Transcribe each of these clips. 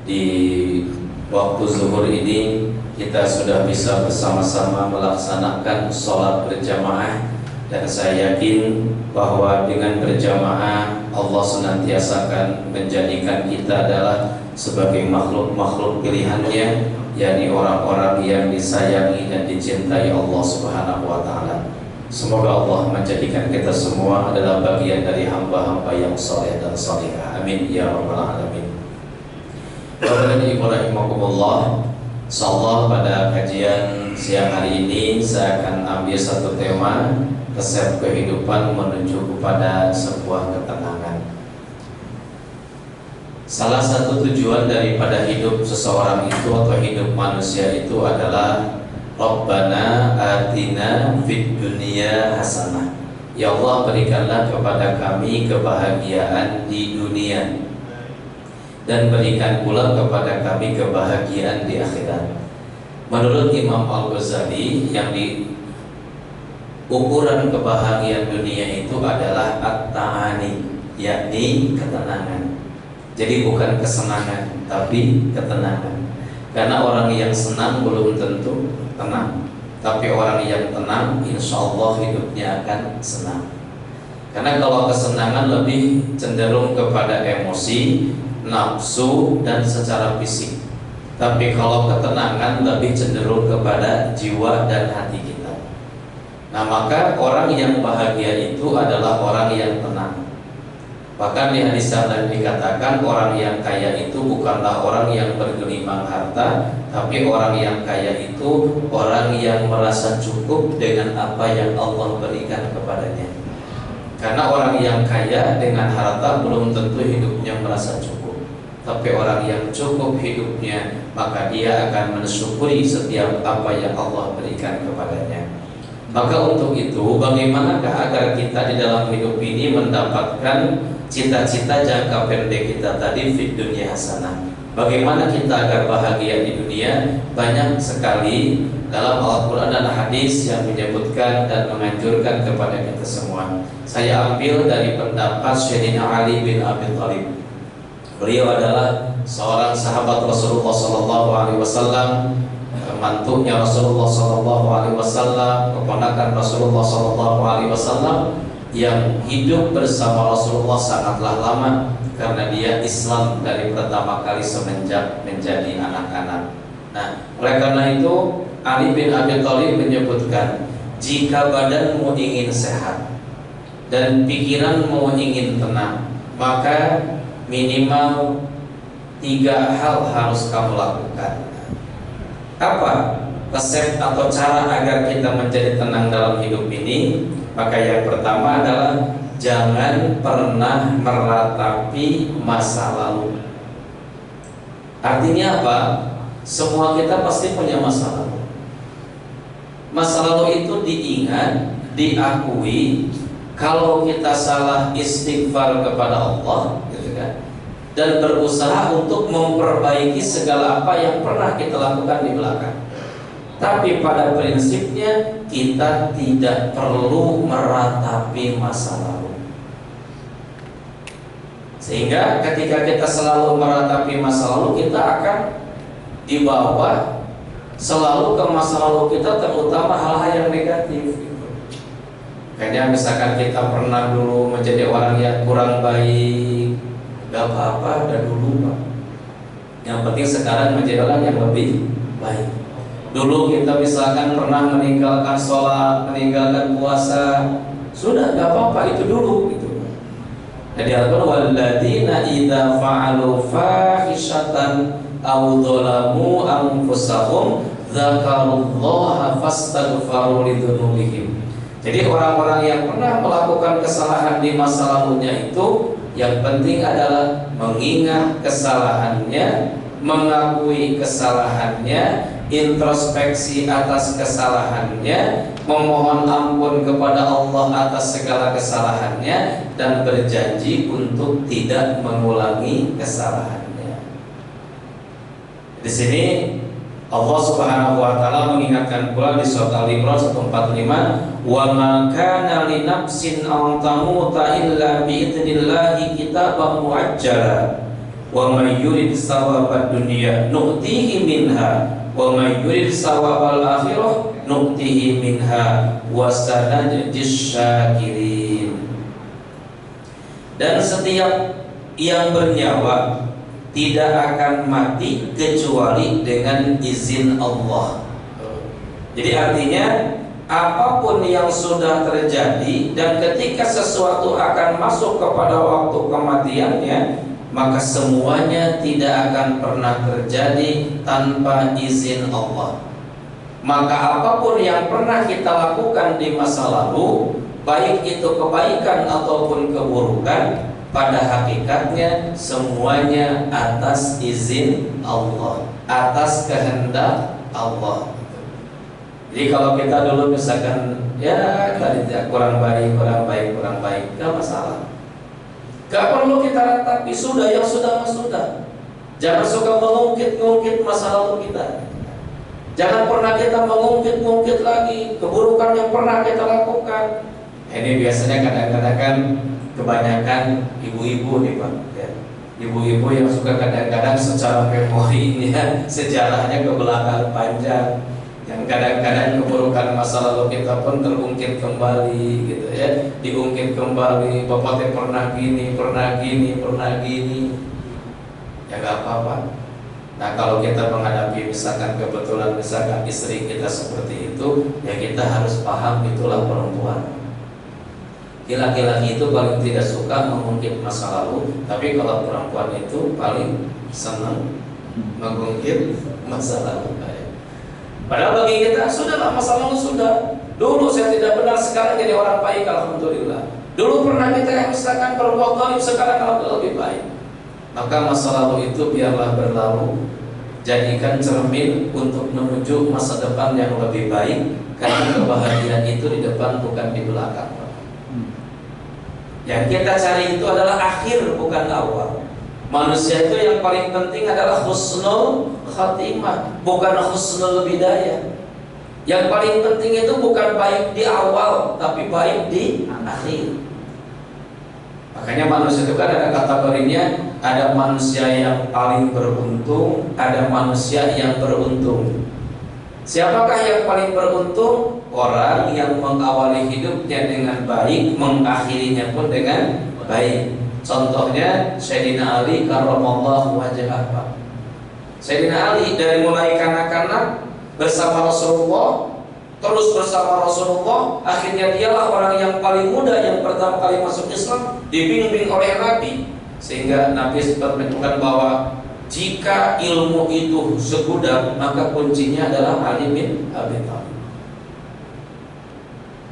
di waktu zuhur ini kita sudah bisa bersama-sama melaksanakan sholat berjamaah, dan saya yakin bahwa dengan berjamaah Allah senantiasa akan menjadikan kita adalah sebagai makhluk-makhluk pilihannya, yakni orang-orang yang disayangi dan dicintai Allah Subhanahu wa Ta'ala. Semoga Allah menjadikan kita semua adalah bagian dari hamba-hamba yang saleh dan salihah. Amin ya rabbal alamin. Bapak dan Ibu rahimakumullah, insyaallah pada kajian siang hari ini saya akan ambil satu tema, resep kehidupan menuju kepada sebuah ketenangan. Salah satu tujuan daripada hidup seseorang itu atau hidup manusia itu adalah Rabbana atina fid dunya hasanah. Ya Allah, berikanlah kepada kami kebahagiaan di dunia, dan berikan pula kepada kami kebahagiaan di akhirat. Menurut Imam Al-Ghazali, yang di ukuran kebahagiaan dunia itu adalah at-ta'ani, yakni ketenangan. Jadi bukan kesenangan, tapi ketenangan. Karena orang yang senang belum tentu tenang, tapi orang yang tenang insya Allah hidupnya akan senang. Karena kalau kesenangan lebih cenderung kepada emosi, nafsu, dan secara fisik. Tapi kalau ketenangan lebih cenderung kepada jiwa dan hati kita. Nah, maka orang yang bahagia itu adalah orang yang tenang. Bahkan di hadis yang dikatakan orang yang kaya itu bukanlah orang yang bergelimang harta, tapi orang yang kaya itu orang yang merasa cukup dengan apa yang Allah berikan kepadanya. Karena orang yang kaya dengan harta belum tentu hidupnya merasa cukup, tapi orang yang cukup hidupnya, maka dia akan mensyukuri setiap apa yang Allah berikan kepadanya. Maka untuk itu, bagaimanakah agar kita di dalam hidup ini mendapatkan cita-cita jangka pendek kita tadi, fid dunya hasanah? Bagaimana kita agar bahagia di dunia? Banyak sekali dalam Al-Quran dan hadis yang menyebutkan dan menganjurkan kepada kita semua. Saya ambil dari pendapat Sayyidina Ali bin Abi Thalib. Beliau adalah seorang sahabat Rasulullah SAW, mantunya Rasulullah SAW, keponakan Rasulullah SAW, yang hidup bersama Rasulullah sangatlah lama, karena dia Islam dari pertama kali semenjak menjadi anak-anak. Nah, oleh karena itu Ali bin Abi Thalib menyebutkan, jika badanmu ingin sehat dan pikiranmu ingin tenang, maka minimal 3 hal harus kamu lakukan. Apa resep atau cara agar kita menjadi tenang dalam hidup ini? Maka yang pertama adalah jangan pernah meratapi masa lalu. Artinya apa? Semua kita pasti punya masa lalu. Masa lalu itu diingat, diakui. Kalau kita salah, istighfar kepada Allah, gitu kan? Dan berusaha untuk memperbaiki segala apa yang pernah kita lakukan di belakang. Tapi pada prinsipnya kita tidak perlu meratapi masa lalu. Sehingga ketika kita selalu meratapi masa lalu, kita akan dibawa selalu ke masa lalu kita, terutama hal-hal yang negatif. Kayaknya misalkan kita pernah dulu menjadi orang yang kurang baik, gak apa-apa, udah dulu Pak. Yang penting sekarang menjadi orang yang lebih baik. Dulu kita misalkan pernah meninggalkan sholat, meninggalkan puasa, sudah gak apa-apa, itu dulu gitu. Jadi Al-Quran, walladzina idza fa'alu fahishatan aw dzalamu anfusahum dzakarullaha fastaghfaru lidzunubihim. Jadi orang-orang yang pernah melakukan kesalahan di masa lalunya itu, yang penting adalah mengingat kesalahannya, mengakui kesalahannya, introspeksi atas kesalahannya, memohon ampun kepada Allah atas segala kesalahannya, dan berjanji untuk tidak mengulangi kesalahannya. Di sini Allah Subhanahu wa taala mengingatkan pula di surat Al-Imran 145, wa ma kana li nafsin an tamuta illa bi idznillah kitaban muajjala Wa may yurid thawabad dunya nu'tihi minha wa may yurid thawabal akhirah nu'tihi minha wa sanajzis syakirin. Dan setiap yang bernyawa tidak akan mati kecuali dengan izin Allah. Jadi artinya apapun yang sudah terjadi dan ketika sesuatu akan masuk kepada waktu kematiannya, maka semuanya tidak akan pernah terjadi tanpa izin Allah. Maka apapun yang pernah kita lakukan di masa lalu, baik itu kebaikan ataupun keburukan, pada hakikatnya semuanya atas izin Allah, atas kehendak Allah. Jadi kalau kita dulu misalkan ya tadi kurang baik, gak masalah. Gak perlu kita ratapi, sudah yang sudah. Jangan suka mengungkit-ungkit masa lalu kita. Jangan pernah kita mengungkit-ungkit lagi keburukan yang pernah kita lakukan. Ini biasanya kadang-kadang kan kebanyakan ibu-ibu nih Pak ya. Ibu-ibu yang suka kadang-kadang secara memorinya sejarahnya ke belakang panjang, yang kadang-kadang keburukan masa lalu kita pun terungkit kembali gitu ya, diungkit kembali, bapak teh pernah gini, ya gak apa-apa. Nah kalau kita menghadapi misalkan kebetulan misalkan istri kita seperti itu, ya kita harus paham itulah perempuan. Laki-laki itu paling tidak suka mengungkit masa lalu, tapi kalau perempuan itu paling senang mengungkit masa lalu. Padahal bagi kita sudahlah, masa lalu sudah. Dulu saya tidak benar, sekarang jadi orang baik, alhamdulillah. Dulu pernah kita misalkan berbuat zalim, sekarang alhamdulillah lebih baik. Maka masa lalu itu biarlah berlalu. Jadikan cermin untuk menuju masa depan yang lebih baik, karena kebahagiaan itu di depan bukan di belakang. Yang kita cari itu adalah akhir, bukan awal. Manusia itu yang paling penting adalah husnul khatimah, bukan husnul bidayah. Yang paling penting itu bukan baik di awal, tapi baik di akhir. Makanya manusia itu kan ada kategorinya, ada manusia yang paling beruntung, ada manusia yang beruntung. Siapakah yang paling beruntung? Orang yang mengawali hidupnya dengan baik, mengakhirinya pun dengan baik. Contohnya Sayyidina Ali karramallahu wajhah. Sayyidina Ali dari mulai kanak-kanak bersama Rasulullah, terus bersama Rasulullah, akhirnya dialah orang yang paling muda yang pertama kali masuk Islam, dibimbing oleh Nabi, sehingga Nabi sempat menunjukkan bahwa jika ilmu itu segudang, maka kuncinya adalah Ali bin Abi Thalib.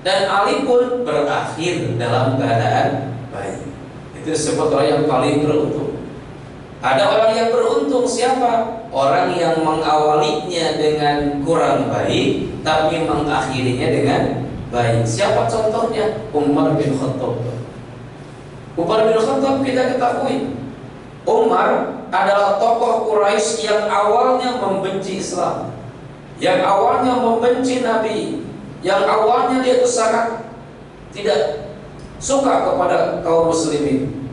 Dan Ali pun berakhir dalam keadaan baik. Itu disebut orang yang paling beruntung. Ada orang yang beruntung siapa? Orang yang mengawalinya dengan kurang baik, tapi mengakhirinya dengan baik. Siapa contohnya? Umar bin Khattab. Umar bin Khattab kita ketahui, Umar adalah tokoh Quraisy yang awalnya membenci Islam, yang awalnya membenci Nabi, yang awalnya dia itu sangat tidak suka kepada kaum muslimin.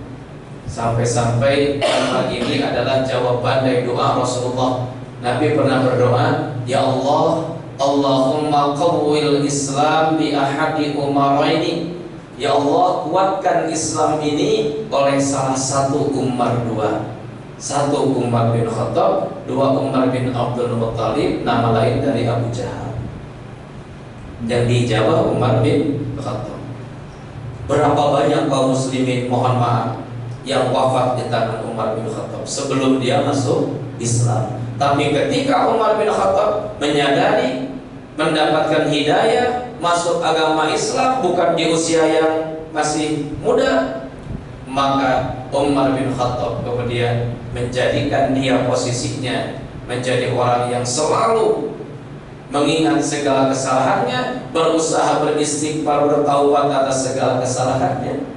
Sampai-sampai Umar ini adalah jawaban dari doa Rasulullah. Nabi pernah berdoa, ya Allah, Allahumma qawwil Islam bi ahadi umaraini. Ya Allah, kuatkan Islam ini oleh salah satu Umar dua. Satu Umar bin Khattab, dua Umar bin Abdul Muttalib, nama lain dari Abu Jahal. Yang dijawab Umar bin Khattab. Berapa banyak kaum muslimin, mohon maaf, yang wafat di tangan Umar bin Khattab sebelum dia masuk Islam. Tapi ketika Umar bin Khattab menyadari, mendapatkan hidayah, masuk agama Islam bukan di usia yang masih muda, maka Umar bin Khattab kemudian menjadikan dia posisinya menjadi orang yang selalu mengingat segala kesalahannya, berusaha beristighfar, bertaubat atas segala kesalahannya.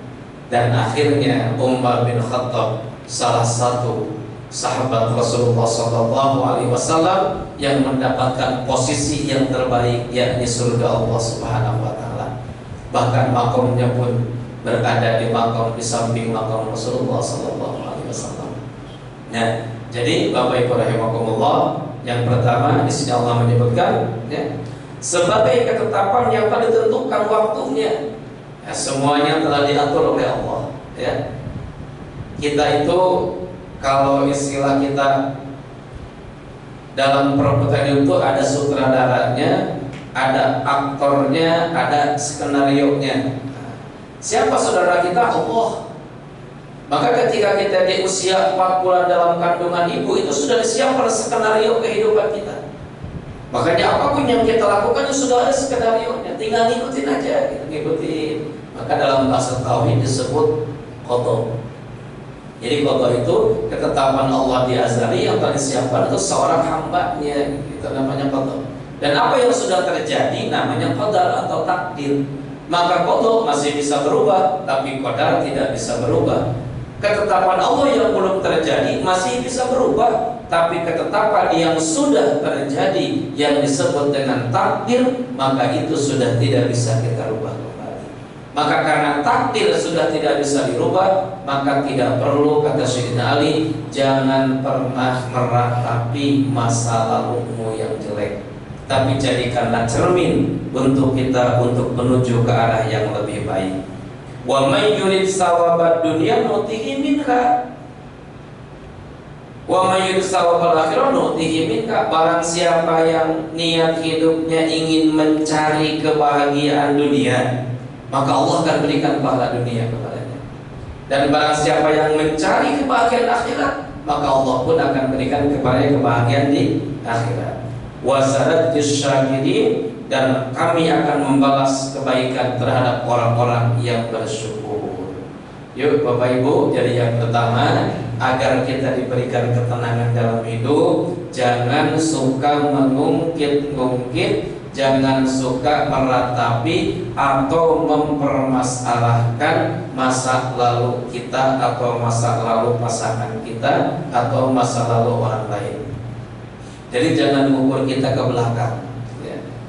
Dan akhirnya Umar bin Khattab salah satu sahabat Rasulullah SAW yang mendapatkan posisi yang terbaik, yakni surga Allah Subhanahu wa taala. Bahkan makamnya pun berada di makam, di samping makam Rasulullah SAW. Nah, jadi Bapak Ibu rahimakumullah, yang pertama di sini Allah menyebutkan ya, sebagai ketetapan yang telah ditentukan waktunya. Ya, semuanya telah diatur oleh Allah. Ya, kita itu kalau istilah kita dalam perbuatan itu ada sutradaranya, ada aktornya, ada skenarionya. Siapa saudara kita? Allah. Maka ketika kita di usia 4 bulan dalam kandungan ibu, itu sudah disiapkan skenario kehidupan kita. Makanya apapun yang kita lakukan itu sudah ada skenarionya, tinggal ngikutin aja, gitu, ngikutin. Maka dalam bahasa tauhid disebut qada. Jadi qada itu ketetapan Allah di azali yang telah disiapkan untuk seorang hambanya, itu namanya qada. Dan apa yang sudah terjadi namanya qadar atau takdir. Maka qada masih bisa berubah, tapi qadar tidak bisa berubah. Ketetapan Allah yang belum terjadi masih bisa berubah, tapi ketetapan yang sudah terjadi yang disebut dengan takdir, maka itu sudah tidak bisa kita rubah kembali. Maka karena takdir sudah tidak bisa dirubah, maka tidak perlu, kata Sayyidina Ali, jangan pernah meratapi masa lalumu yang jelek, tapi jadikanlah cermin untuk kita untuk menuju ke arah yang lebih baik. Wa may yurid sawabad dunya nutihi minha wa may yurid sawabal akhirah nutihi minha. Barang siapa yang niat hidupnya ingin mencari kebahagiaan dunia, maka Allah akan berikan pahala dunia kepadanya. Dan barang siapa yang mencari kebahagiaan akhirat, maka Allah pun akan berikan kepadanya kebahagiaan di akhirat. Wa sanadjis syakirin, dan kami akan membalas kebaikan terhadap orang-orang yang bersyukur. Yuk Bapak Ibu, jadi yang pertama, agar kita diberikan ketenangan dalam hidup, jangan suka mengungkit-ungkit, jangan suka meratapi atau mempermasalahkan masa lalu kita atau masa lalu pasangan kita atau masa lalu orang lain. Jadi jangan mengukur kita ke belakang.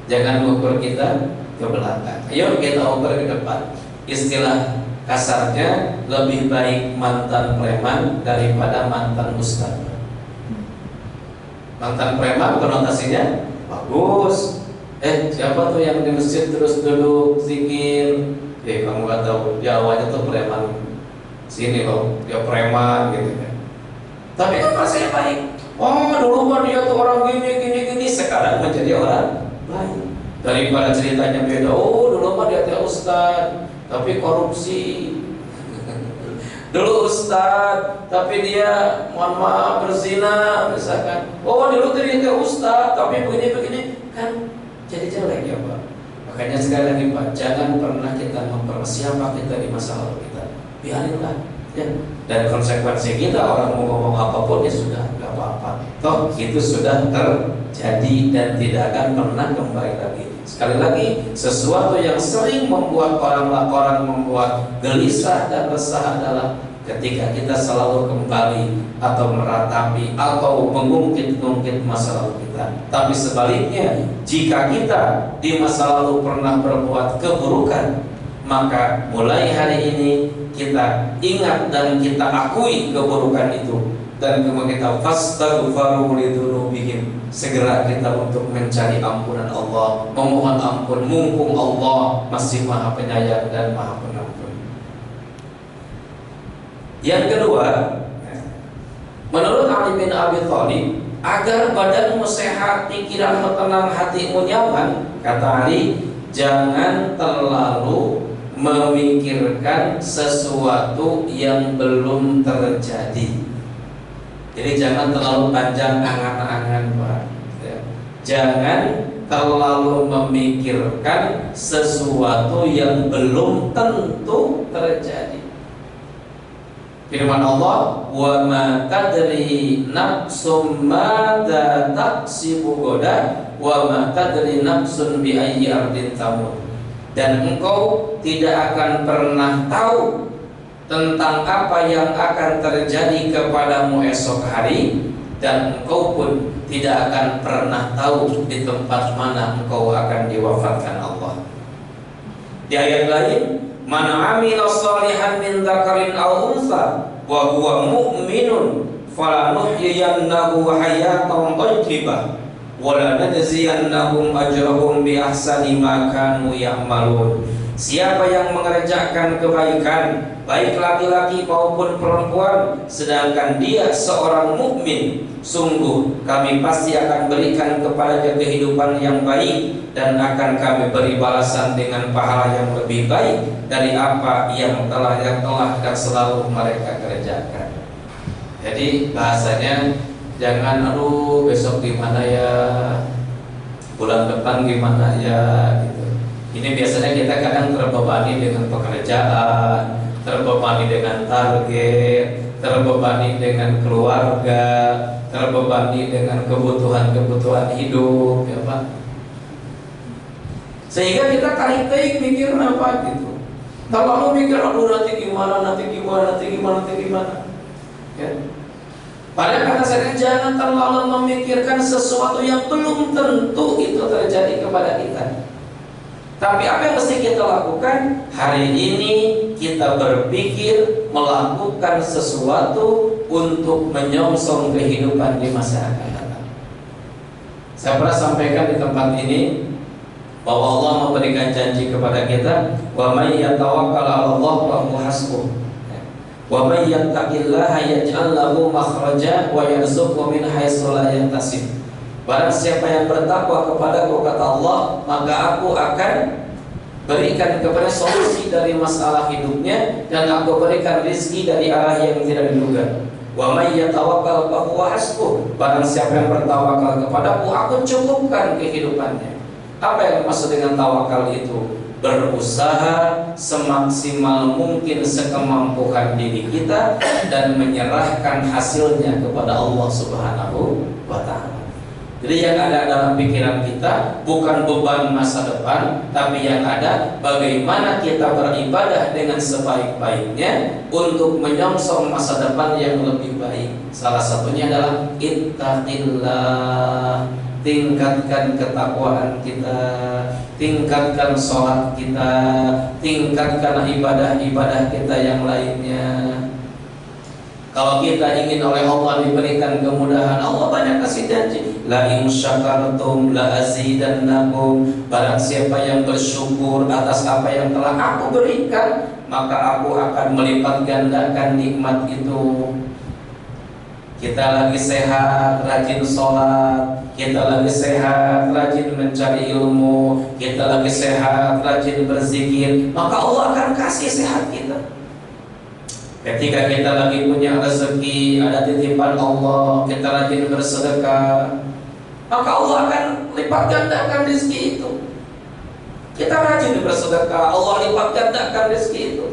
Jangan ukur kita ke belakang. Ayo kita ukur ke depan. Istilah kasarnya, lebih baik mantan preman daripada mantan ustaz. Mantan preman konotasinya bagus. Siapa tuh yang di masjid terus duduk zikir? Kamu gak tahu, Jawanya tuh preman. Sini loh, dia preman gitu kan. Tapi kan rasanya baik. Oh, dulu mah dia tuh orang gini. Sekarang menjadi orang baik. Daripada ceritanya beda. Oh, dulu mah dia teh ustaz tapi korupsi. Dulu ustaz tapi dia mohon maaf berzina misalkan. Oh, dulu dia teh ustaz tapi begini kan jadi jelek ya Pak. Makanya sekali lagi Pak, jangan pernah kita siapa kita di masa lalu kita. Biarinlah ya. Dan konsekuensi kita orang mau ngomong apapun ya sudah, nggak apa-apa. Toh itu sudah terjadi dan tidak akan pernah kembali lagi. Sekali lagi, sesuatu yang sering membuat orang membuat gelisah dan resah adalah ketika kita selalu kembali atau meratapi atau mengungkit-ungkit masa lalu kita. Tapi sebaliknya, jika kita di masa lalu pernah berbuat keburukan, maka mulai hari ini kita ingat dan kita akui keburukan itu, dan kemudian kita fastaghfiru lidzunubihim, segera kita untuk mencari ampunan Allah, memohon ampun, mumpung Allah masih Maha Penyayang dan Maha Pengampun. Yang kedua, menurut Ali bin Abi Thalib, agar badanmu sehat, pikiranmu tenang, hatimu nyaman, kata Ali, jangan terlalu memikirkan sesuatu yang belum terjadi. Jadi jangan terlalu panjang angan-angan Pak. Jangan terlalu memikirkan sesuatu yang belum tentu terjadi. Firman Allah, wa ma tadri nafsum madza taksibu ghadan wa ma tadri nafsun bi ayyi ardin tamut. Dan engkau tidak akan pernah tahu tentang apa yang akan terjadi kepadamu esok hari, dan engkau pun tidak akan pernah tahu di tempat mana engkau akan diwafatkan Allah. Di ayat lain, man amila shalihan min dzakarin aw untha wa huwa mu'minun falanuhyiyannahu hayatan thayyibah wa lanajziyannahum ajrahum bi ahsani ma kanu ya'malun. Siapa yang mengerjakan kebaikan, baik laki-laki maupun perempuan, sedangkan dia seorang mukmin, sungguh kami pasti akan berikan kepadanya kehidupan yang baik, dan akan kami beri balasan dengan pahala yang lebih baik dari apa yang telah dan selalu mereka kerjakan. Jadi bahasanya jangan aduh besok gimana ya, bulan depan gimana ya gitu. Ini biasanya kita kadang terbebani dengan pekerjaan, terbebani dengan target, terbebani dengan keluarga, terbebani dengan kebutuhan-kebutuhan hidup, ya Pak. Sehingga kita tarik-tarik mikir apa gitu. Terlalu mikir aduh nanti gimana. Ya. Padahal kata saya jangan terlalu memikirkan sesuatu yang belum tentu itu terjadi kepada kita. Tapi apa yang mesti kita lakukan? Hari ini kita berpikir melakukan sesuatu untuk menyongsong kehidupan di masa akan datang. Saya pernah sampaikan di tempat ini bahwa Allah memberikan janji kepada kita, wa may yatawakkal 'ala Allah fa huwa hasbuh. Wa may yattaqillaha yaj'al lahu makhraja wa yarzuqhu min haitsu la yahtasib. Barang siapa yang bertakwa kepadaku, kata Allah, maka aku akan berikan kepada solusi dari masalah hidupnya, dan aku berikan rezeki dari arah yang tidak diduga. Wa may yatawakkal fa huwa hasbuh. Barang siapa yang bertawakal kepadaku, aku cukupkan kehidupannya. Apa yang dimaksud dengan tawakal itu? Berusaha semaksimal mungkin sekemampuan diri kita dan menyerahkan hasilnya kepada Allah Subhanahu wa ta'ala. Jadi yang ada dalam pikiran kita bukan beban masa depan, tapi yang ada bagaimana kita beribadah dengan sebaik-baiknya untuk menyongsong masa depan yang lebih baik. Salah satunya adalah ittaqillah, tingkatkan ketakwaan kita, tingkatkan sholat kita, tingkatkan ibadah-ibadah kita yang lainnya. Kalau kita ingin oleh Allah diberikan kemudahan, Allah banyak kasih janji. La in syakartum la azidannakum. Barang siapa yang bersyukur atas apa yang telah aku berikan, maka aku akan melipat gandakan nikmat itu. Kita lagi sehat, rajin sholat. Kita lagi sehat, rajin mencari ilmu. Kita lagi sehat, rajin berzikir, maka Allah akan kasih sehat kita. Ketika kita lagi punya rezeki, ada titipan Allah, kita rajin bersedekah, maka Allah akan lipat gandakan rezeki itu. Kita rajin bersedekah, Allah lipat gandakan rezeki itu.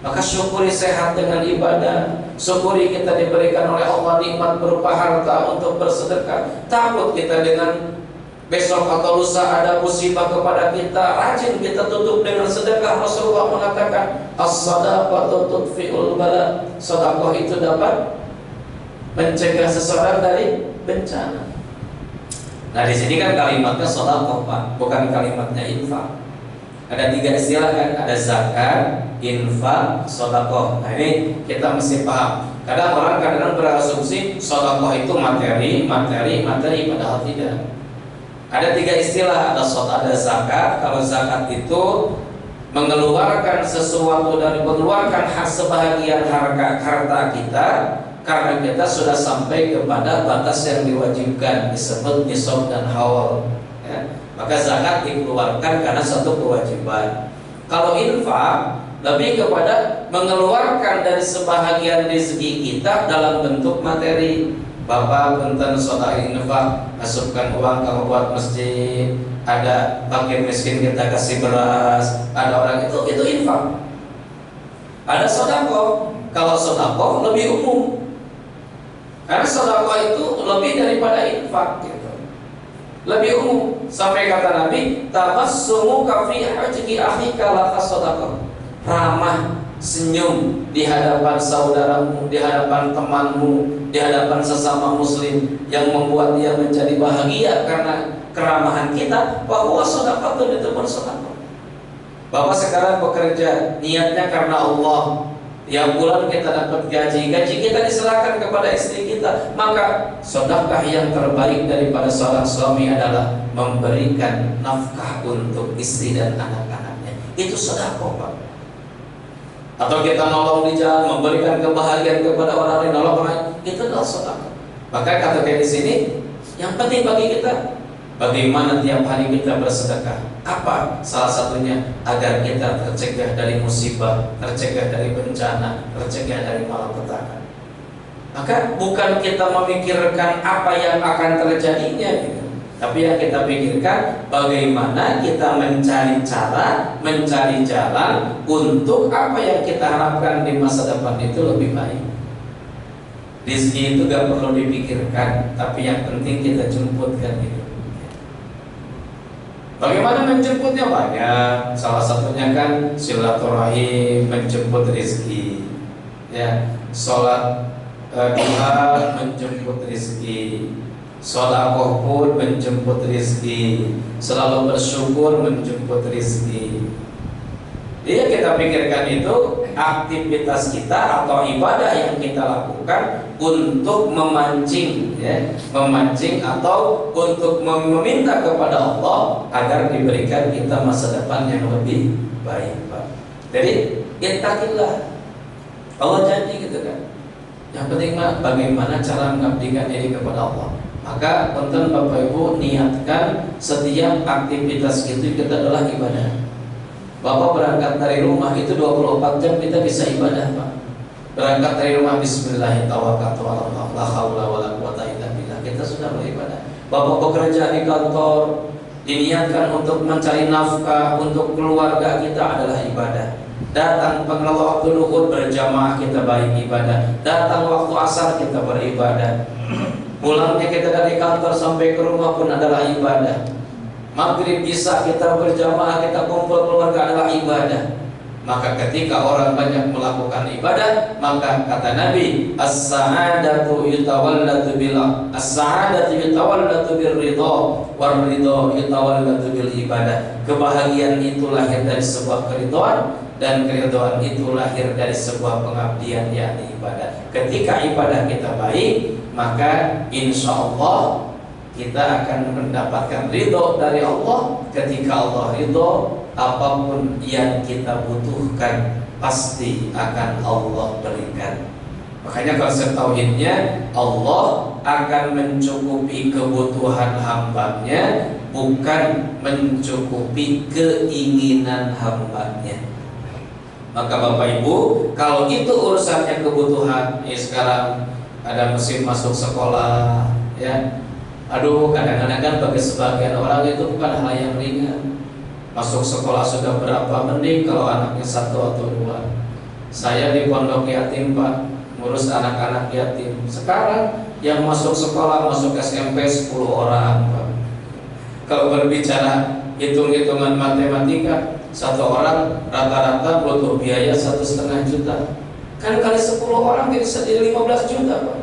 Maka syukuri sehat dengan ibadah, syukuri kita diberikan oleh Allah nikmat berupa harta untuk bersedekah. Takut kita dengan besok atau lusa ada musibah kepada kita, rajin kita tutup dengan sedekah. Rasulullah mengatakan, as-sadaqatu tudfi'ul bala. Sedekah itu dapat mencegah seseorang dari bencana. Nah, di sini kan kalimatnya sedekah, Pak, bukan kalimatnya infak. Ada 3 istilah kan, ada zakat, infak, sedekah. Nah, ini kita mesti paham. Kadang orang kadang berasumsi sedekah itu materi, padahal tidak. Ada 3 istilah, ada zakat. Kalau zakat itu mengeluarkan sesuatu dari mengeluarkan sebahagian harta kita karena kita sudah sampai kepada batas yang diwajibkan, disebut nisab dan haul. Ya. Maka zakat dikeluarkan karena satu kewajiban. Kalau infak lebih kepada mengeluarkan dari sebahagian rezeki kita dalam bentuk materi. Bapak punten sedekah infak, masukkan uang kamu buat masjid, ada fakir miskin kita kasih beras, ada orang itu infak. Ada sedekah. Kalau sedekah lebih umum, karena sedekah itu lebih daripada infak gitu. Lebih umum. Sampai kata Nabi, tabassumuka fi hajji akhika laka sedekah. Ramah, senyum di hadapan saudaramu, di hadapan temanmu, di hadapan sesama muslim yang membuat dia menjadi bahagia karena keramahan kita, bahwa sedekah itu disebut sedekah. Bapak sekarang bekerja niatnya karena Allah, Tiap bulan kita dapat gaji kita diserahkan kepada istri kita. Maka sedekah yang terbaik daripada seorang suami adalah memberikan nafkah untuk istri dan anak-anaknya. Itu sedekah, Pak. Atau kita nolong di jalan, memberikan kebahagiaan kepada orang lain, nolong orang lain, itu adalah sedekah. Maka katakan di sini, yang penting bagi kita bagaimana tiap hari kita bersedekah. Apa? Salah satunya agar kita tercegah dari musibah, tercegah dari bencana, tercegah dari malapetaka. Maka bukan kita memikirkan apa yang akan terjadinya gitu. Tapi yang kita pikirkan bagaimana kita mencari cara, mencari jalan untuk apa yang kita harapkan di masa depan itu lebih baik. Rizki itu gak perlu dipikirkan, tapi yang penting kita jemputkan gitu. Bagaimana menjemputnya? Banyak. Salah satunya kan silaturahim, menjemput rizki, ya. Sholat duha menjemput rizki, sedekah pun menjemput rizki, selalu bersyukur menjemput rizki. Jadi kita pikirkan itu aktivitas kita atau ibadah yang kita lakukan untuk memancing, ya, memancing atau untuk meminta kepada Allah agar diberikan kita masa depan yang lebih baik, Pak. Jadi ittaqillah, Allah janji gitu kan. Yang penting mah bagaimana cara mengabdikan diri kepada Allah. Maka punten Bapak Ibu, niatkan setiap aktivitas itu kita adalah ibadah. Bapak berangkat dari rumah itu 24 jam kita bisa ibadah, Pak. Berangkat dari rumah bismillahirrahmanirrahim, la haula wala quwata illa billah, kita sudah beribadah. Bapak bekerja di kantor, diniatkan untuk mencari nafkah untuk keluarga kita adalah ibadah. Datang pada waktu zuhur berjamaah kita baik ibadah. Datang waktu asar kita beribadah. Pulangnya kita dari kantor sampai ke rumah pun adalah ibadah. Maghrib isya kita berjamaah, kita kumpul keluarga adalah ibadah. Maka ketika orang banyak melakukan ibadah, maka kata Nabi, as-sa'adatu yutawallatu bil ridha, war ridha yutawallatu bil ibadah. Kebahagiaan itu lahir dari sebuah keridhaan, dan keridhaan itu lahir dari sebuah pengabdian, yakni ibadah. Ketika ibadah kita baik, maka insya Allah kita akan mendapatkan ridho dari Allah. Ketika Allah ridho, apapun yang kita butuhkan pasti akan Allah berikan. Makanya konsep tauhidnya, Allah akan mencukupi kebutuhan hambanya, bukan mencukupi keinginan hambanya. Maka Bapak Ibu, kalau itu urusannya kebutuhan, sekarang ada musim masuk sekolah, ya. Aduh, kadang-kadang kan bagi sebagian orang itu bukan hal yang ringan. Masuk sekolah sudah berapa, mending kalau anaknya 1 atau 2. Saya di pondok yatim, Pak, ngurus anak-anak yatim. Sekarang yang masuk sekolah, masuk SMP 10 orang, Pak. Kalau berbicara hitung-hitungan matematika, 1 orang rata-rata butuh biaya 1,5 juta. Kan kali 10 orang jadi 15 juta, Pak.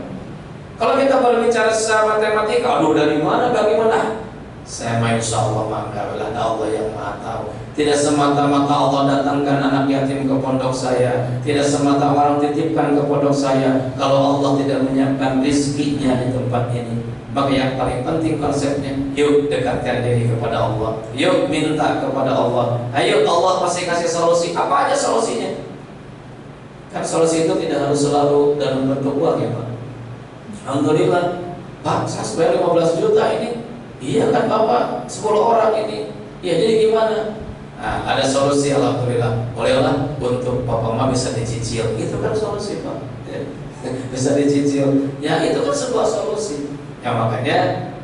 Kalau kita berbicara secara matematika, aduh dari mana, bagaimana? Saya mah insya Allah mangga, ada Allah yang maha tahu. Tidak semata-mata Allah datangkan anak yatim ke pondok saya, tidak semata orang titipkan ke pondok saya, kalau Allah tidak menyiapkan rizkinya di tempat ini. Maka yang paling penting konsepnya, yuk dekatkan diri kepada Allah, yuk minta kepada Allah. Ayo, Allah pasti kasih solusi. Apa aja solusinya? Kan solusi itu tidak harus selalu dalam bentuk uang, ya Pak. Alhamdulillah, Pak, saya bayar 15 juta ini. Iya kan Bapak, 10 orang ini. Ya jadi gimana? Nah, ada solusi, alhamdulillah. Bolehlah untuk Bapak mah bisa dicicil. Itu kan solusi, Pak, ya. Bisa dicicil. Ya itu kan sebuah solusi. Ya makanya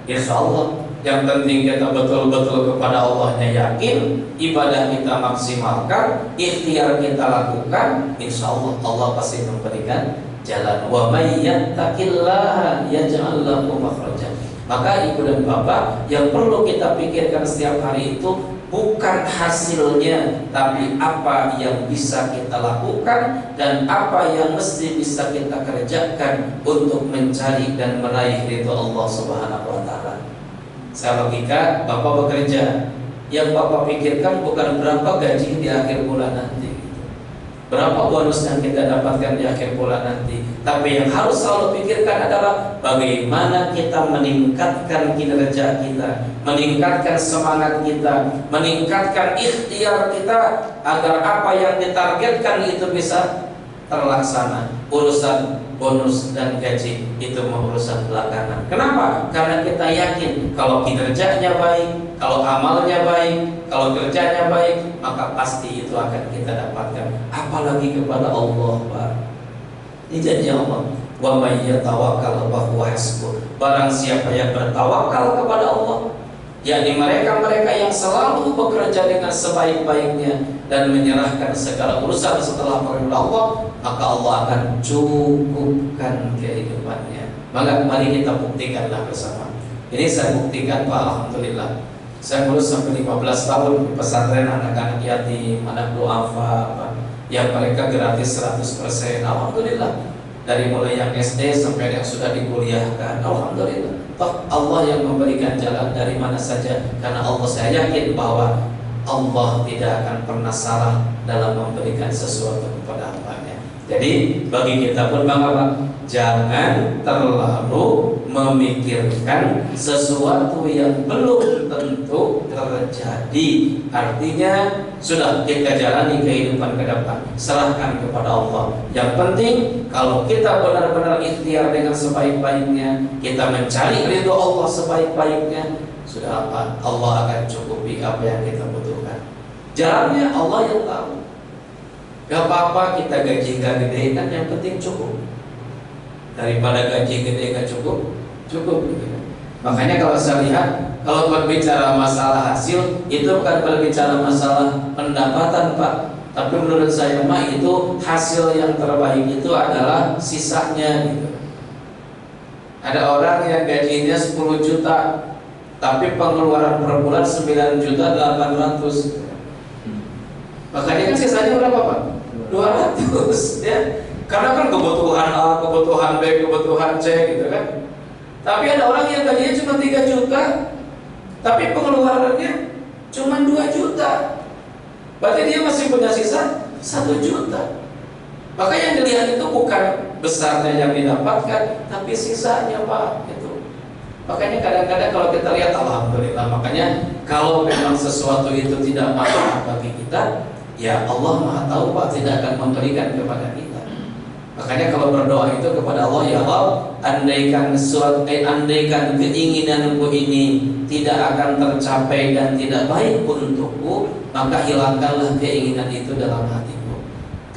insya Allah yang penting kita betul-betul kepada Allahnya yakin, ibadah kita maksimalkan, ikhtiar kita lakukan, insya Allah Allah pasti memberikan jalan. Wa may yattaqillaha yaj'al lahu makhraja. Maka ibu dan bapak, yang perlu kita pikirkan setiap hari itu bukan hasilnya, tapi apa yang bisa kita lakukan dan apa yang mesti bisa kita kerjakan untuk mencari dan meraih ridho Allah Subhanahu wa taala. Saya logika, bapak bekerja, yang bapak pikirkan bukan berapa gaji di akhir bulan nanti. berapa bonus yang kita dapatkan di akhir bulan nanti. Tapi yang harus selalu pikirkan adalah bagaimana kita meningkatkan kinerja kita, meningkatkan semangat kita, meningkatkan ikhtiar kita agar apa yang ditargetkan itu bisa terlaksana. Urusan bonus dan gaji itu urusan belakangan. Kenapa? Karena kita yakin kalau kinerjanya baik, kalau amalnya baik, kalau kerjanya baik, maka pasti itu akan kita dapatkan. Apalagi kepada Allah, Pak. Ini janji Allah. Wa may yatawakkal fa huwa hasbuh. Barang siapa yang bertawakal kepada Allah, yakni mereka-mereka yang selalu bekerja dengan sebaik-baiknya dan menyerahkan segala urusan setelah perintah Allah, maka Allah akan cukupkan kehidupannya. Maka mari kita buktikanlah bersama. Ini saya buktikan, Pak, alhamdulillah. Saya ngurus sampai 15 tahun di pesantren anak-anak yatim, anak duafa, Pak. Yang mereka gratis 100%, alhamdulillah. Dari mulai yang SD sampai yang sudah dikuliahkan, alhamdulillah. Toh Allah yang memberikan jalan dari mana saja, karena Allah, saya yakin bahwa Allah tidak akan pernah salah dalam memberikan sesuatu kepada hambanya. Jadi bagi kita pun Bang, jangan terlalu memikirkan sesuatu yang belum tentu terjadi. Artinya sudah kita jalani kehidupan ke depan, serahkan kepada Allah. Yang penting kalau kita benar-benar ikhtiar dengan sebaik-baiknya, kita mencari ridho Allah sebaik-baiknya, sudah apa? Allah akan cukupi apa yang kita butuhkan. Jalannya Allah yang tahu. Gak apa-apa kita gaji gak gede, kan yang penting cukup. Daripada gaji gede gak cukup, cukup gitu. Makanya kalau saya lihat, kalau berbicara masalah hasil, itu bukan berbicara masalah pendapatan, Pak. Tapi menurut saya mah itu hasil yang terbaik itu adalah sisanya gitu. Ada orang yang gajinya 10 juta, tapi pengeluaran per bulan 9.800.000. Makanya kan sisanya berapa, Pak? 200 ya. Karena kan kebutuhan A, kebutuhan B, kebutuhan C gitu kan. Tapi ada orang yang gajinya cuma 3 juta, tapi pengeluarannya cuma 2 juta. Berarti dia masih punya sisa 1 juta. Maka yang dilihat itu bukan besarnya yang didapatkan, tapi sisanya, Pak, gitu. Makanya kadang-kadang kalau kita lihat, alhamdulillah. Makanya kalau memang sesuatu itu tidak masalah bagi kita, ya Allah Maha tahu, Pak, tidak akan memberikan kepada kita. Makanya kalau berdoa itu kepada Allah, ya Allah, andaikan keinginanku ini tidak akan tercapai dan tidak baik untukku, maka hilangkanlah keinginan itu dalam hatiku.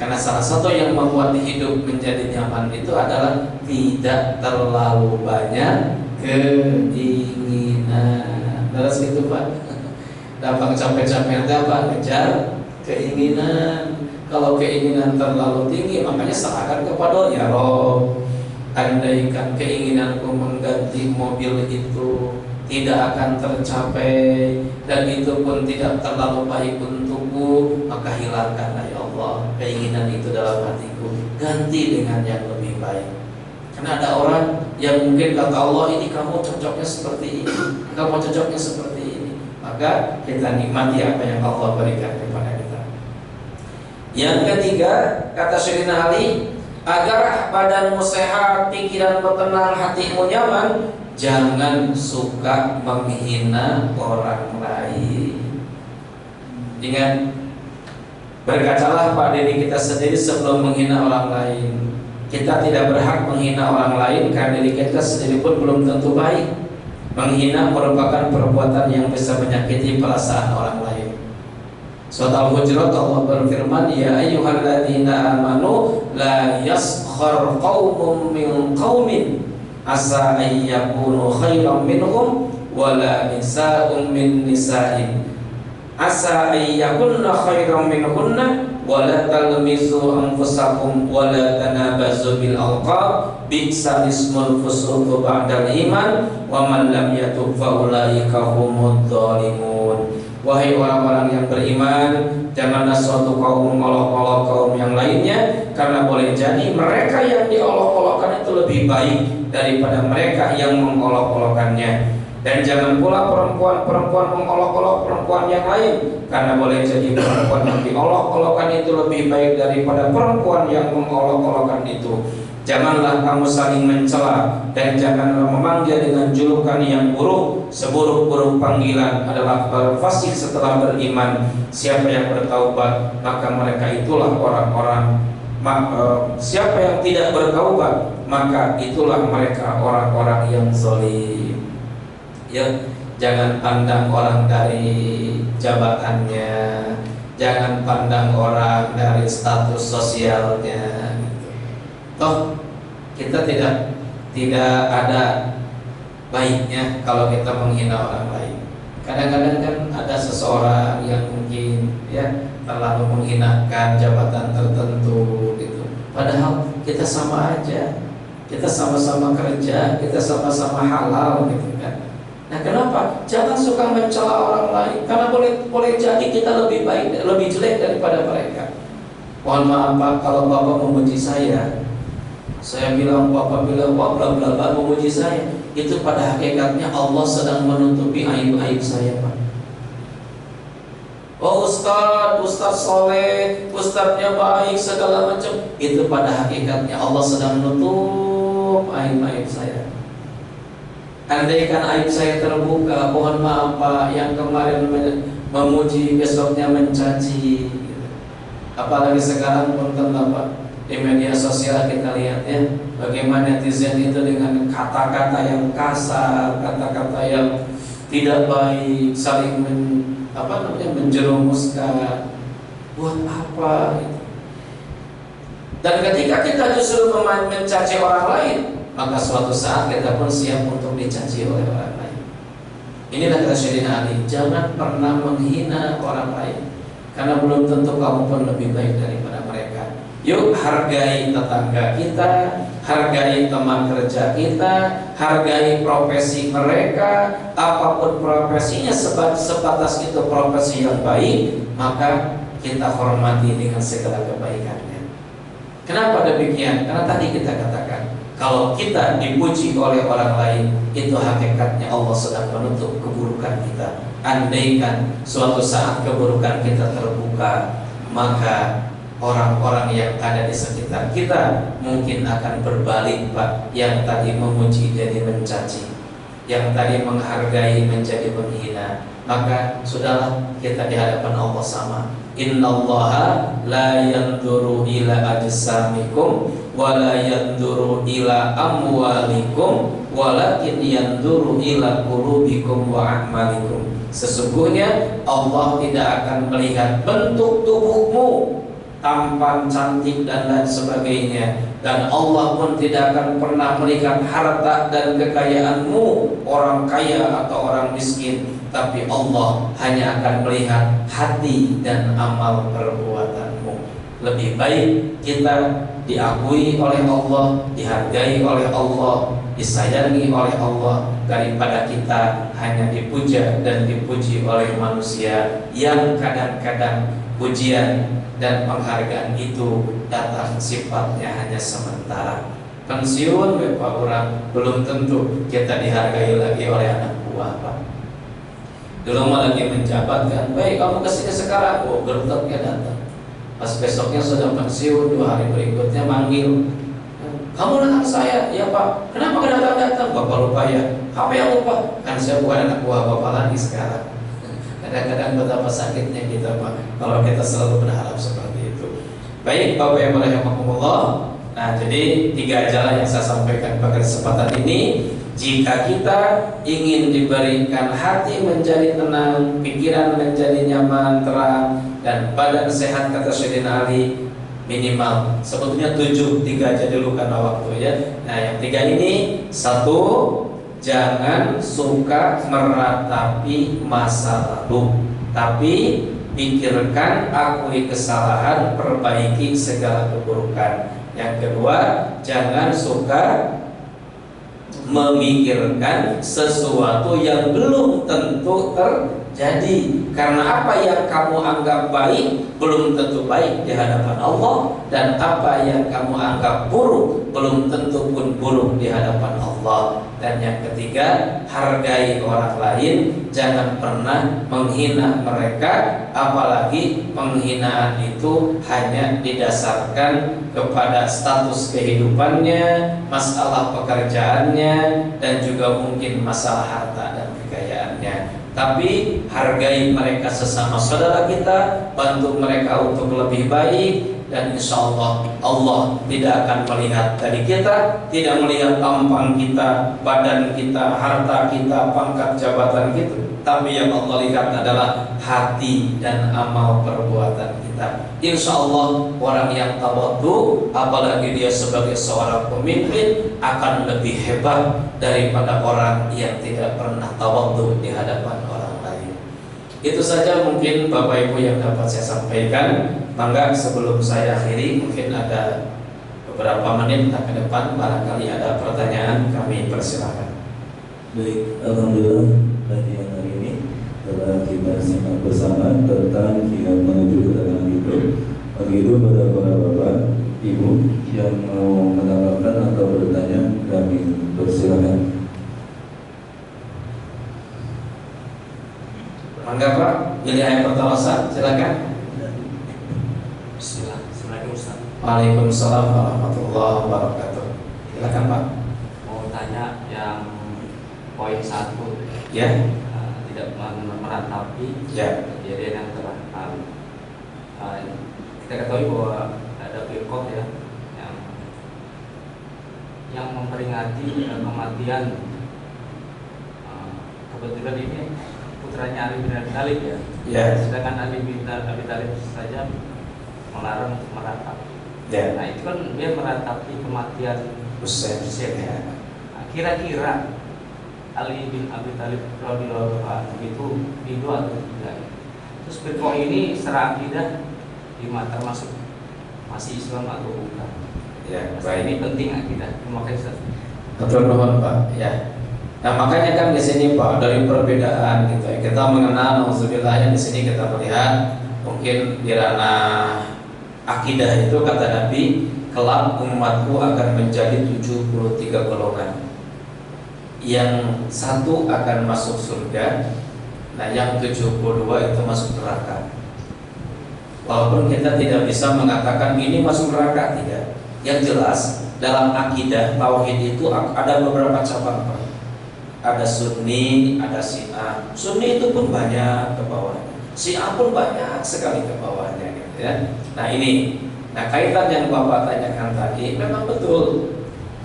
Karena salah satu yang membuat hidup menjadi nyaman itu adalah tidak terlalu banyak keinginan. Terus gitu, Pak. Gampang capek-capek apa? Ngejar keinginan. Kalau keinginan terlalu tinggi, makanya serahkan kepada ya Rob. Andaikan keinginanku mengganti mobil itu tidak akan tercapai dan itu pun tidak terlalu baik untukku, maka hilangkanlah ya Allah keinginan itu dalam hatiku, ganti dengan yang lebih baik. Karena ada orang yang mungkin kata Allah, ini kamu cocoknya seperti ini, kamu cocoknya seperti ini, maka kita nikmati apa yang Allah berikan kepada kita. Yang ketiga, kata Sayyidina Ali, agar badanmu sehat, pikiranmu tenang, hatimu nyaman, jangan suka menghina orang lain. Ingat, berkacalah pada diri kita sendiri sebelum menghina orang lain. Kita tidak berhak menghina orang lain karena diri kita sendiri pun belum tentu baik. Menghina merupakan perbuatan yang bisa menyakiti perasaan orang lain. Surat Al-Hujurat Allah berfirman, ya ayyuhalladzina amanu la yaskhar qaumun min qaumin asa an yakunu khairan minhum wala nisa'un min nisa'in asa an yakunna khairan minhunna wala talmizu anfusakum wala tanabazu bil alqab bi'sa ismul fusuq ba'dal iman wa man lam yatub fa ulaika humud dhalimun. Wahai orang-orang yang beriman, janganlah suatu kaum mengolok-olok kaum yang lainnya, karena boleh jadi mereka yang diolok-olokkan itu lebih baik daripada mereka yang mengolok-olokkannya. Dan jangan pula perempuan mengolok-olok perempuan yang lain, karena boleh jadi perempuan yang diolok-olokkan itu lebih baik daripada perempuan yang mengolok-olokkan itu. Janganlah kamu saling mencela, dan janganlah memanggil dengan julukan yang buruk. Seburuk-buruk panggilan adalah fasik setelah beriman. Siapa yang bertaubat, maka mereka itulah orang-orang. Siapa yang tidak bertaubat, maka itulah mereka orang-orang yang zalim. Ya, jangan pandang orang dari jabatannya, jangan pandang orang dari status sosialnya. Toh kita tidak ada baiknya kalau kita menghina orang lain. Kadang-kadang kan ada seseorang yang mungkin ya terlalu menghinakan jabatan tertentu gitu. Padahal kita sama aja, kita sama-sama kerja, kita sama-sama halal gitu kan. Nah, kenapa? Jangan suka mencela orang lain, karena boleh jadi kita lebih baik, lebih jelek daripada mereka. Mohon maaf Pak, kalau Bapak memuji saya bilang, Bapak bilang wah bla bla bla memuji saya, itu pada hakikatnya Allah sedang menutupi aib-aib saya Pak. Oh Ustaz soleh, Ustaznya baik segala macam, itu pada hakikatnya Allah sedang menutup aib-aib saya. Andaikan aib saya terbuka, mohon maaf Pak, yang kemarin memuji besoknya mencaci. Apalagi sekarang punten Pak, di media sosial kita lihat ya, bagaimana netizen itu dengan kata-kata yang kasar, kata-kata yang tidak baik, saling menjerumuskan. Buat apa itu? Dan ketika kita justru mencaci orang lain, maka suatu saat kita pun siap untuk dicaci oleh orang lain. Inilah kata Sayyidina Ali, jangan pernah menghina orang lain, karena belum tentu kamu pun lebih baik daripada mereka. Yuk hargai tetangga kita, hargai teman kerja kita, hargai profesi mereka, apapun profesinya, sebatas itu profesi yang baik, maka kita hormati dengan segala kebaikannya. Kenapa demikian? Karena tadi kita katakan, kalau kita dipuji oleh orang lain, itu hakikatnya Allah sedang menutup keburukan kita. Andaikan suatu saat keburukan kita terbuka, maka orang-orang yang ada di sekitar kita mungkin akan berbalik Pak. Yang tadi memuji jadi mencaci, yang tadi menghargai menjadi menghina. Maka sudahlah, kita di hadapan Allah sama. Innallaha la yanzuru ila ajsamikum wa la yanzuru ila amwalikum walakin yanzuru ila qulubikum wa a'malikum. Sesungguhnya Allah tidak akan melihat bentuk tubuhmu, tampan, cantik dan lain sebagainya, dan Allah pun tidak akan pernah melihat harta dan kekayaanmu, orang kaya atau orang miskin. Tapi Allah hanya akan melihat hati dan amal perbuatanmu. Lebih baik kita diakui oleh Allah, dihargai oleh Allah, disayangi oleh Allah, daripada kita hanya dipuja dan dipuji oleh manusia yang kadang-kadang pujian dan penghargaan itu datang sifatnya hanya sementara. Pensiun Bapak orang, belum tentu kita dihargai lagi oleh anak buah Pak. Dulu mau lagi menjabat kan, baik kamu kesini sekarang, oh gertaknya datang. Pas besoknya sudah pensiun, 2 hari berikutnya manggil, kamu anak saya, ya Pak. Kenapa datang? Bapak lupa ya. Apa yang lupa? Kan saya bukan anak buah Bapak lagi sekarang. Kadang-kadang betapa sakitnya kita Pak, kalau kita selalu berharap seperti itu. Baik Bapak Ibu rahimakumullah. Nah, jadi 3 jalan yang saya sampaikan pada kesempatan ini. Jika kita ingin diberikan hati menjadi tenang, pikiran menjadi nyaman, terang, dan badan sehat, kata Sayyidina Ali, minimal sebetulnya 7, 3 aja dulu karena waktu ya. Nah, yang 3 ini, 1, jangan suka meratapi masa lalu, tapi pikirkan, akui kesalahan, perbaiki segala keburukan. Yang kedua, jangan suka memikirkan sesuatu yang belum tentu terjadi, karena apa yang kamu anggap baik belum tentu baik di hadapan Allah, dan apa yang kamu anggap buruk belum tentu pun buruk di hadapan Allah. Dan yang ketiga, hargai orang lain, jangan pernah menghina mereka, apalagi penghinaan itu hanya didasarkan kepada status kehidupannya, masalah pekerjaannya, dan juga mungkin masalah harta dan kekayaannya. Tapi hargai mereka sesama saudara kita, bantu mereka untuk lebih baik. Dan insya Allah, Allah tidak akan melihat dari kita, tidak melihat tampang kita, badan kita, harta kita, pangkat jabatan kita. Tapi yang Allah lihat adalah hati dan amal perbuatan kita. Insya Allah orang yang tawadhu, apalagi dia sebagai seorang pemimpin, akan lebih hebat daripada orang yang tidak pernah tawadhu di hadapan orang lain. Itu saja mungkin Bapak Ibu yang dapat saya sampaikan. Mangga sebelum saya akhiri, mungkin ada beberapa menit ke depan, barangkali ada pertanyaan, kami persilakan. Baik, alhamdulillah kajian hari ini telah kita simak bersama tentang kiat menuju ketenangan hidup. Begitu pada para bapak, ibu yang mau menambahkan atau bertanya, kami persilakan. Mangga Pak, pilih ayat pertama, silakan. Waalaikumsalam warahmatullahi wabarakatuh. Silakan Pak. Mau tanya yang poin 1 Ya. Tidak meratapi Ya. kejadian yang telah kita ketahui bahwa ada firqah ya yang memperingati kematian kebetulan ini putranya Ali bin Abi Thalib ya. Ya. Sedangkan Ali bin Abi Thalib saja melarang untuk meratapi. Ya. Nah itu kan dia meratapi kematian Husain. ya. Nah, kira-kira Ali bin Abi Thalib radhiyallahu anhu itu hidup atau tidak? Terus firqah ini secara akidah termasuk masih Islam atau bukan? Ya, Baik. Ini baik. penting akidah. Terima kasih. Betul nuhun Pak. Ya. Nah makanya kan di sini Pak, dari perbedaan gitu ya, kita mengenal nauzubillah di sini kita melihat mungkin di ranah akidah itu kata Nabi, kelak umatku akan menjadi 73 golongan. Yang satu akan masuk surga, nah yang 72 itu masuk neraka. Walaupun kita tidak bisa mengatakan ini masuk neraka, tidak. Yang jelas dalam akidah tauhid itu ada beberapa cabang Pak. Ada Sunni, ada Syiah. Sunni itu pun banyak ke bawahnya. Syiah pun banyak sekali ke bawahnya gitu ya. Nah ini, kaitan yang Bapak tanyakan tadi memang betul.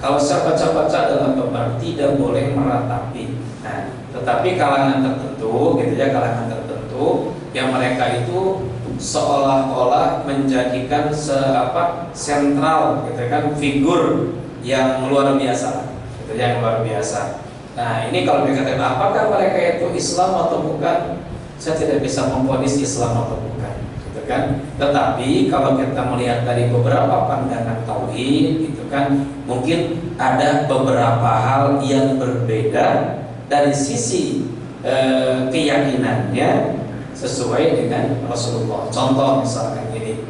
Kalau saya baca-baca dalam kabar tidak boleh meratapi. Nah, tetapi kalangan tertentu, gitu ya, kalangan tertentu yang mereka itu seolah-olah menjadikan sentral, gitu kan, figur yang luar biasa, gitu ya, yang luar biasa. Nah, ini kalau dikatakan apakah mereka itu Islam atau bukan? Saya tidak bisa memvonis Islam atau bukan, gitu kan. Tetapi kalau kita melihat dari beberapa pandangan tauhid, gitu kan, mungkin ada beberapa hal yang berbeda dari sisi keyakinannya sesuai dengan Rasulullah. Contoh misalkan ini,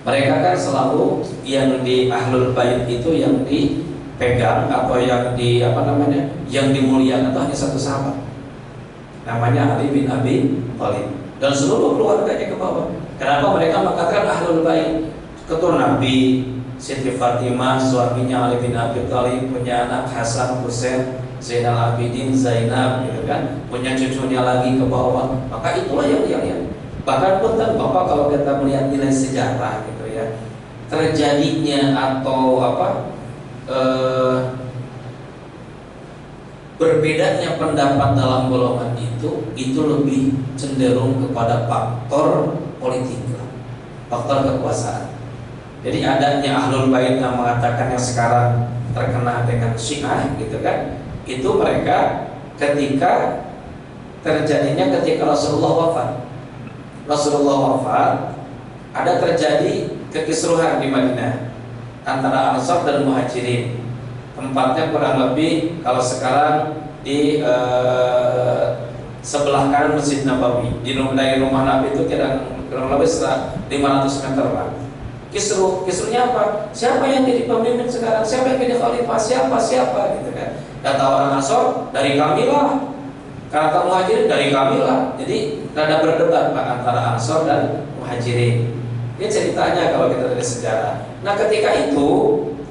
mereka kan selalu yang di Ahlul Bait itu yang dipegang atau yang yang dimuliakan itu hanya satu sahabat, namanya Ali bin Abi Thalib, dan seluruh keluarganya ke bawah. Kenapa mereka mengatakan Ahlul Bait? Keturunan Nabi, Siti Fatimah, suaminya Ali bin Abi Thalib, punya anak Hasan, Husain, Zainal Abidin, Zainab, gitu kan, punya cucunya lagi ke bawah. Maka itulah yang bahkan punten Bapak kalau kita melihat nilai sejarah gitu ya, terjadinya atau berbedanya pendapat dalam golongan itu lebih cenderung kepada faktor politik, faktor kekuasaan. Jadi adanya Ahlul Bait yang mengatakan yang sekarang terkena dengan Syiah, gitu kan, itu mereka ketika terjadinya ketika Rasulullah wafat, ada terjadi kekisruhan di Madinah antara Ansar dan Muhajirin. Tempatnya kurang lebih kalau sekarang di sebelah kanan Masjid Nabawi. Dari rumah Nabi itu kurang lebih 500 meter Pak. Kisruhnya apa? Siapa yang jadi pemimpin sekarang? Siapa yang jadi khalifah? Siapa gitu kan? Kata orang Ansor, dari kamilah. Kata Muhajirin, dari kamilah. Jadi rada berdebat Pak antara Ansor dan Muhajirin. Ini ceritanya kalau kita dari sejarah. Nah ketika itu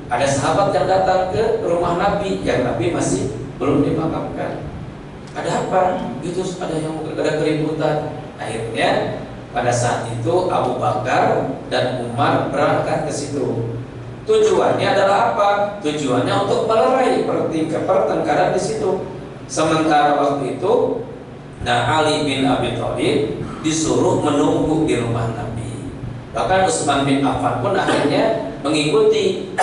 ada sahabat yang datang ke rumah Nabi, yang Nabi masih belum dimakamkan. Ada apa? Itu ada keributan. Akhirnya pada saat itu Abu Bakar dan Umar berangkat ke situ. Tujuannya adalah apa? Tujuannya untuk melerai pertengkaran di situ. Sementara waktu itu, Ali bin Abi Thalib disuruh menunggu di rumah Nabi. Bahkan Utsman bin Affan pun akhirnya mengikuti.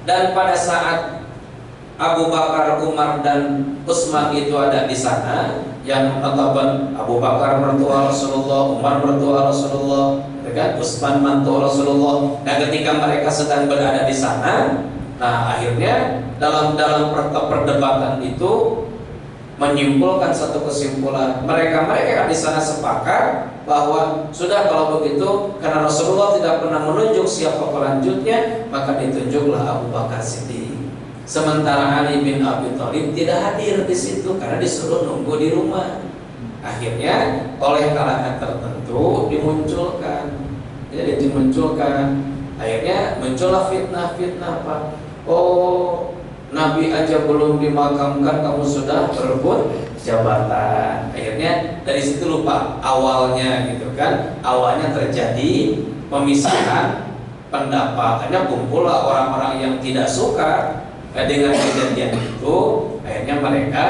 Dan pada saat Abu Bakar, Umar dan Utsman itu ada di sana, yang mengatakan Abu Bakar mertua Rasulullah, Umar mertua Rasulullah, kan Utsman mantu Rasulullah. Nah, ketika mereka sedang berada di sana, akhirnya dalam perdebatan itu menyimpulkan satu kesimpulan. Mereka di sana sepakat bahwa sudah kalau begitu, karena Rasulullah tidak pernah menunjuk siapa pelanjutnya, maka ditunjuklah Abu Bakar Siddiq. Sementara Ali bin Abi Thalib tidak hadir di situ karena disuruh nunggu di rumah. Akhirnya oleh kalangan tertentu dimunculkan. Akhirnya muncullah fitnah Pak. Oh, Nabi aja belum dimakamkan kamu sudah berebut jabatan. Akhirnya dari situ lupa awalnya gitu kan. Awalnya terjadi pemisahan pendapat. Akhirnya kumpullah orang-orang yang tidak suka dengan kejadian itu. Akhirnya mereka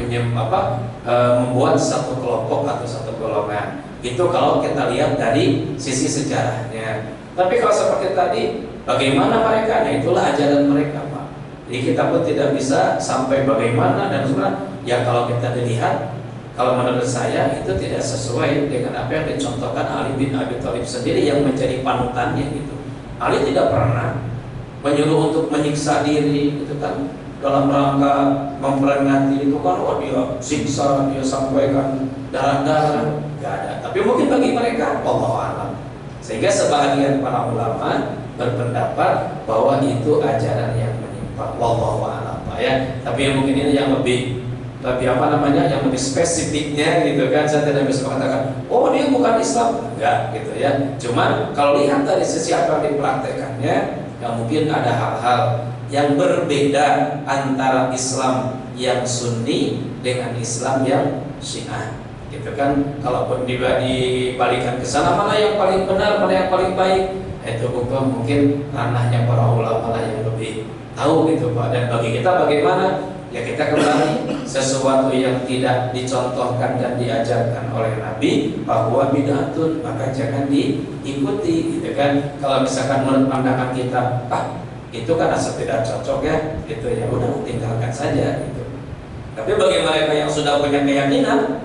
membuat satu kelompok atau satu golongan. Itu kalau kita lihat dari sisi sejarahnya. Tapi kalau seperti tadi, bagaimana mereka? Nah itulah ajaran mereka Pak. Jadi kita pun tidak bisa sampai bagaimana dan sebenarnya ya kalau kita dilihat, kalau menurut saya itu tidak sesuai dengan apa yang dicontohkan Ali bin Abi Thalib sendiri yang menjadi panutannya gitu. Ali tidak pernah menyuruh untuk menyiksa diri gitu kan, dalam rangka memperingati itu kan, dia siksa, dia sampaikan darah-darah, nggak ada. Tapi mungkin bagi mereka wallahu a'lam. Sehingga sebagian para ulama berpendapat bahwa itu ajaran yang menyimpang, wallahu a'lam ya. Tapi mungkin ini yang lebih yang lebih spesifiknya gitu kan, saya tidak bisa mengatakan oh dia bukan Islam, enggak gitu ya. Cuman kalau lihat dari sisi apa yang dipraktekannya, ya mungkin ada hal-hal yang berbeda antara Islam yang Sunni dengan Islam yang Syiah, gitu kan. Kalaupun dibalikan ke sana, mana yang paling benar, mana yang paling baik, itu mungkin ranahnya para ulama lah yang lebih tahu gitu Pak. Dan bagi kita bagaimana? Ya kita kembali sesuatu yang tidak dicontohkan dan diajarkan oleh Nabi bahwa bid'atun, maka jangan diikuti gitu kan. Kalau misalkan menurut pandangan kita, itu kan asal tidak cocok ya, gitu ya udah tinggalkan saja gitu. Tapi bagi mereka yang sudah punya keyakinan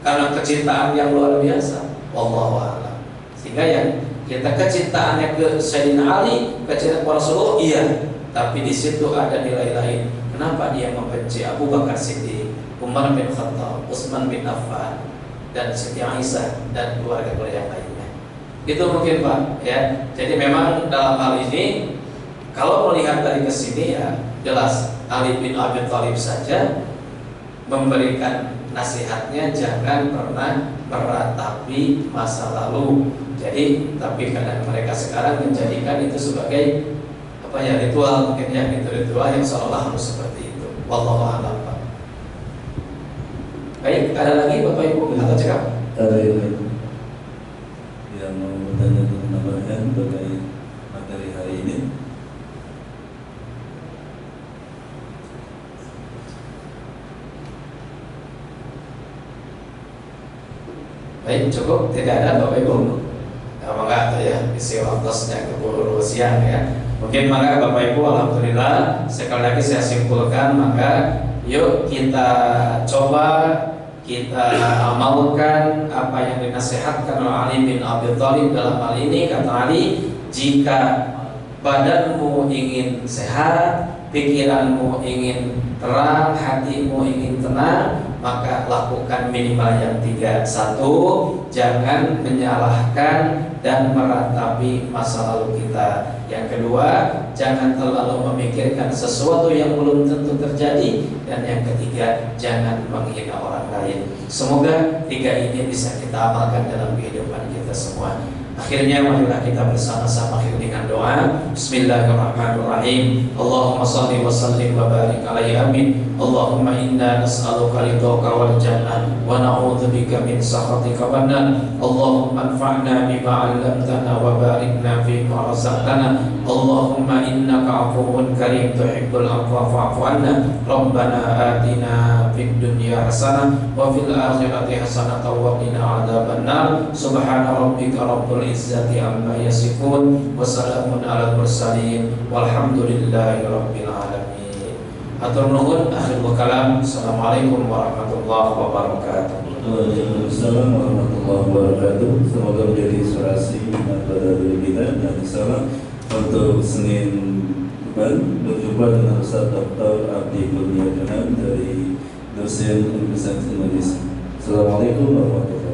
karena kecintaan yang luar biasa, wallahu a'lam, sehingga yang kita kecintaannya ke Sayyidina Ali, kecintaan Rasulullah, iya, tapi di situ ada nilai lain. Kenapa dia membenci Abu Bakar Siddiq, Umar bin Khattab, Utsman bin Affan, dan Siti Aisyah dan keluarga-keluarga yang lainnya? Itu mungkin Pak ya. Jadi memang dalam hal ini kalau melihat dari kesini ya jelas Ali bin Abi Thalib saja memberikan nasihatnya jangan pernah meratapi masa lalu. Jadi tapi kadang mereka sekarang menjadikan itu sebagai ritual, mungkin ya itu ritual yang seolah harus seperti itu. Wallahu a'lam Pak. Baik, ada lagi Bapak Ibu atau cakap? Ada yang mau bertanya atau menambahkan terkait materi hari ini? Baik, cukup, tidak ada Bapak Ibu. Maka ya isi waktunya keburu siang ya. Mungkin maka Bapak Ibu, alhamdulillah sekali lagi saya simpulkan, maka yuk kita coba kita amalkan apa yang dinasihatkan oleh Ali bin Abi Thalib dalam hal ini. Kata Ali, jika badanmu ingin sehat, pikiranmu ingin terang, hatimu ingin tenang, maka lakukan minimal yang 3. 1, jangan menyalahkan dan meratapi masa lalu kita. Yang kedua, jangan terlalu memikirkan sesuatu yang belum tentu terjadi. Dan yang ketiga, jangan menghina orang lain. Semoga tiga ini bisa kita amalkan dalam kehidupan kita semua. Akhirnya marilah kita bersama-sama akhir dengan doa. Bismillahirrahmanirrahim. Allahumma salli wa sallim wa barik alaihi amin. Allahumma inna nas'aluka ridhaka wal jannah wa na'udzubika min sakhatika wan nar. Allahumma anfa'na bima 'allamtana wa barikna fima razaqtana. Allahumma innaka 'afuwun karim tuhibbul 'afwa fa'fu 'anna. Rabbana atina fid dunya hasanah wa fil akhirati hasanah wa qina 'adzabannar. Subhana rabbika rabbil izzati amma yasifun wa salamun alal mursalin walhamdulillahi rabbil alamin. Hatur nuhun, akhirul kalam. Assalamualaikum warahmatullahi wabarakatuh. Waalaikumsalam warahmatullahi wabarakatuh. Semoga menjadi inspirasi pada diri kita dan insyaallah untuk Senin depan berjumpa dengan Ustaz Dr. Abdi Kurnia Jonan dari dosen Universitas Indonesia. Assalamualaikum warahmatullahi wabarakatuh.